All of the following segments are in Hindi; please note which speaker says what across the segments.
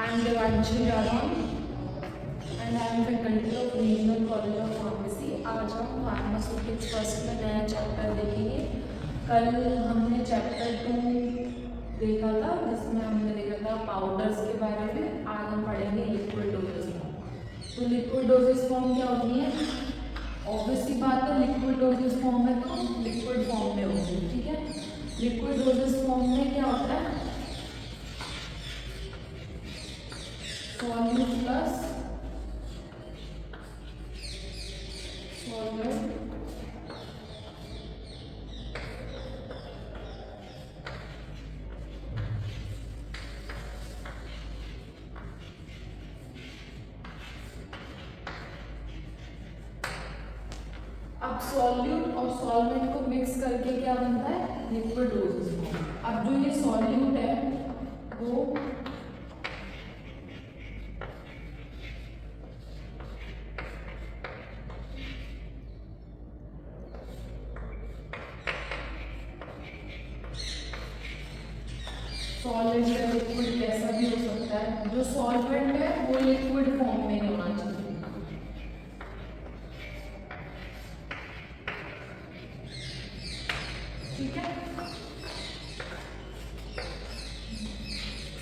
Speaker 1: I'm Devanshi Jalan and I'm faculty of Regional College of Pharmacy. आज हम फार्मास्यूटिक्स फर्स्ट में नया चैप्टर देखेंगे। कल हमने चैप्टर 2 देखा था जिसमें हमने देखा था पाउडर्स के बारे में। आज हम पढ़ेंगे लिक्विड डोजेस फॉर्म। तो लिक्विड डोजेस फॉर्म क्या होती है? ऑब्वियसली बात है, लिक्विड डोजेस फॉर्म है तो लिक्विड फॉर्म में होगी, ठीक है। लिक्विड डोजेस फॉर्म में क्या होता है? सॉल्यूट प्लस सॉल्वेंट अब सॉल्यूट और सॉल्वेंट को मिक्स करके क्या बनता है? Liquid dosage form. अब जो ये सॉल्यूट है वो सॉलिड या लिक्विड कैसा भी हो सकता है। जो सॉल्वेंट है वो लिक्विड फॉर्म में होना चाहिए, ठीक है।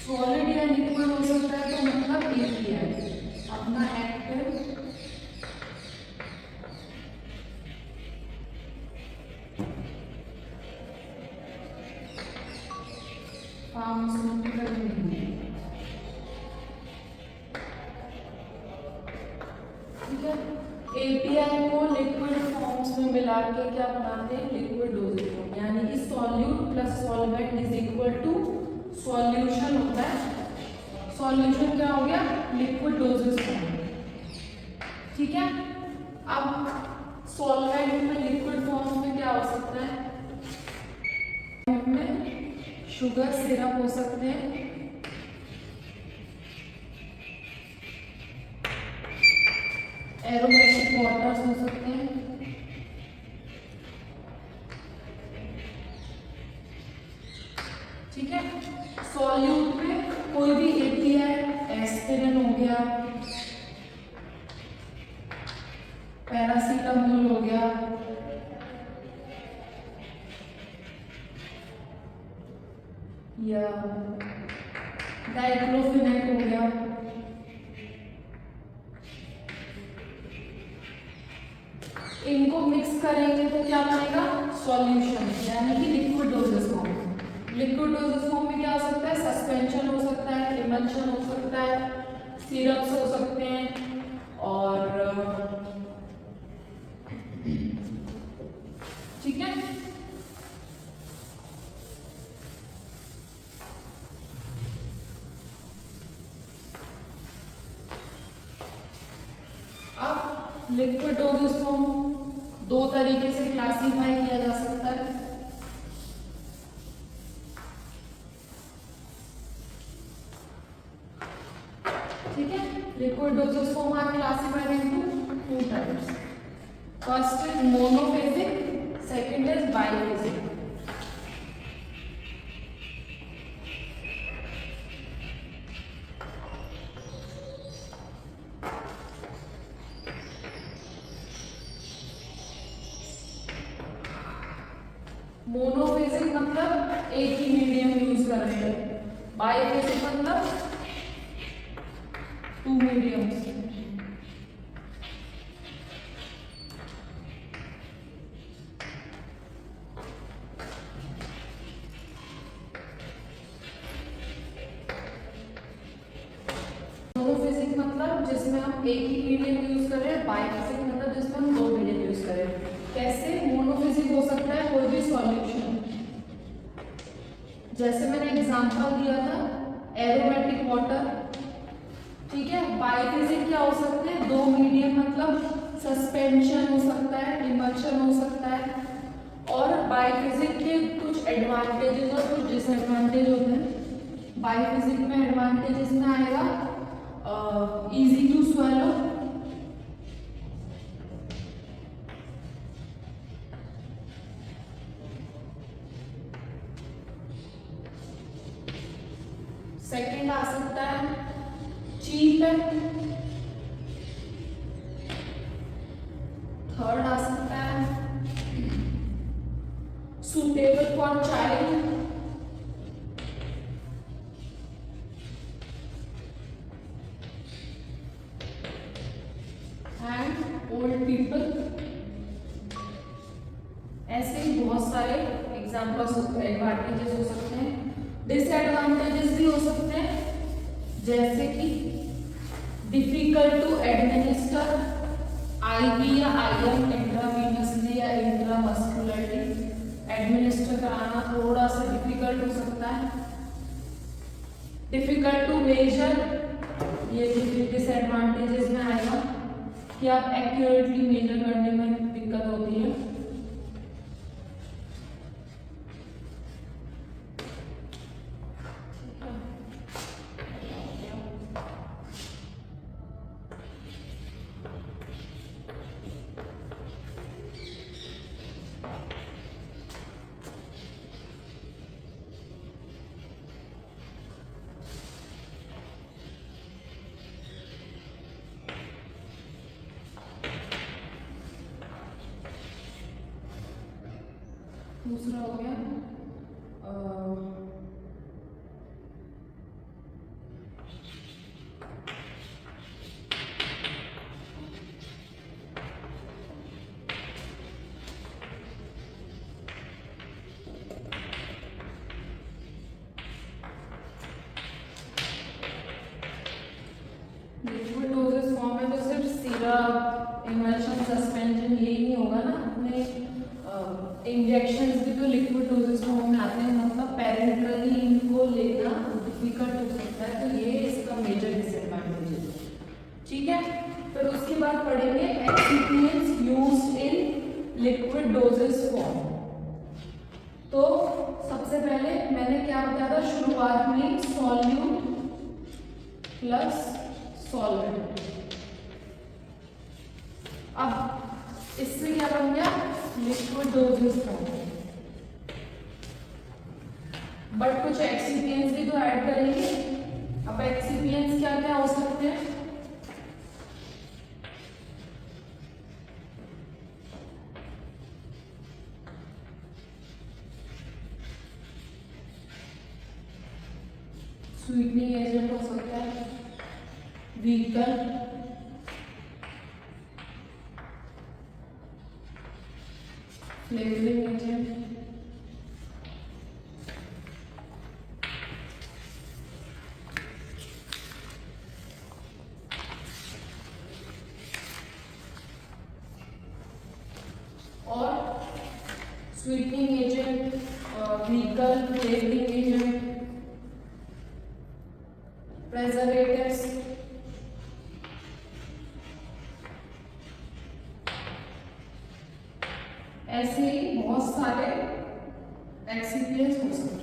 Speaker 1: सॉलिड या लिक्विड हो सकता है तो मतलब एक ही है अपना एक्टिव फार्मास्यूटिकल इंग्रेडिएंट, ठीक है। एपीआई को लिक्विड फॉर्म्स में मिला के क्या बनाते हैं? Liquid dosages form. यानी कि solute plus solvent is equal to solution होता है। सॉल्यूशन क्या हो गया? लिक्विड डोजेज फॉर्म, ठीक है। अब सॉल्वेंट में लिक्विड फॉर्म में क्या हो सकता है? में शुगर सिरप हो सकते हैं, एरोमेटिक वाटर्स हो सकते हैं, ठीक है। सॉल्यूट में कोई भी एपीआई, एस्पिरिन हो गया, पैरासीटामोल हो गया, या डाइक्लोफिनेक हो गया, इनको मिक्स करेंगे तो क्या बनेगा? सॉल्यूशन, यानी कि liquid dosage form. Liquid dosage form में क्या हो सकता है? सस्पेंशन हो सकता है, इमल्शन हो सकता है, सिरप्स हो सकते हैं, और ठीक है। अब लिक्विड डोजेस फॉर्म दो तरीके से क्लासिफाई किया जा सकता है। ठीक है, liquid dosage form are classified into two types. First is monophasic, second is biphasic. Monophasic मतलब एक ही मीडियम यूज कर रहे हैं, बाइफेजिक मतलब टू मीडियम्स। मोनोफेजिक मतलब जिसमें हम एक ही मीडियम यूज कर रहे हैं, बाइफेजिक मतलब जिसमें हम दो मीडियम यूज कर रहे हैं। कैसे? मोनोफेजिक हो सकता है कोई भी सॉल्यूशन, जैसे मैंने एग्जांपल दिया था एरोमेटिक वाटर, ठीक है। बाइफेजिक क्या हो सकते हैं? दो मीडियम मतलब सस्पेंशन हो सकता है, इमल्शन हो सकता है। और बाइफेजिक के कुछ एडवांटेजेस और कुछ डिसएडवांटेज होते हैं। बाइफेजिक में एडवांटेजेस में आएगा इजी टू स्वेलो, सेकंड आ सकता है चीप है, थर्ड आ सकता है suitable for child, and old people. ऐसे ही बहुत सारे एग्जाम्पल्स एडवांटेजेस हो सकते हैं, डिसएडवांटेजेस भी हो सकते हैं, जैसे कि डिफिकल्ट टू एडमिनिस्टर आईवी या आईएम इंट्रावीनसली या इंट्रामस्कुलरली एडमिनिस्टर कराना थोड़ा सा डिफिकल्ट हो सकता है, डिफिकल्ट टू मेजर, ये डिसएडवांटेजेस में आएगा कि आप एक्यूरेटली मेजर करने में दिक्कत होती है। दूसरा हो गया लिक्विड डोजेस फॉर्म में तो सिर्फ सिरप, इमल्शन, सस्पेंशन यही नहीं होगा ना, अपने इंजेक्शंस भी तो लिक्विड डोजेस फॉर्म में आते हैं, मतलब पेरेंटली इनको लेना डिफिकल्ट हो सकता है, तो ये इसका मेजर डिसएडवांटेज है। ठीक है, फिर उसके बाद पढ़ेंगे excipients used in liquid dosage form. तो सबसे पहले मैंने क्या बताया था शुरुआत में, सॉल्यूट प्लस सॉल्वेंट। अब इससे क्या बन गया, लिक्विड डोजेस फॉर्म, बट कुछ एक्सिपिएंट्स भी तो ऐड करेंगे। अब एक्सिपिएंट्स क्या क्या हो सकते हैं, स्वीटनिंग एजेंट हो सकता है, व्हीकल, फ्लेवरिंग एजेंट, और sweetening agent, vehicle, flavouring agent, preservatives, ऐसे ही बहुत सारे एक्सिपिएंट्स हो सकते हैं।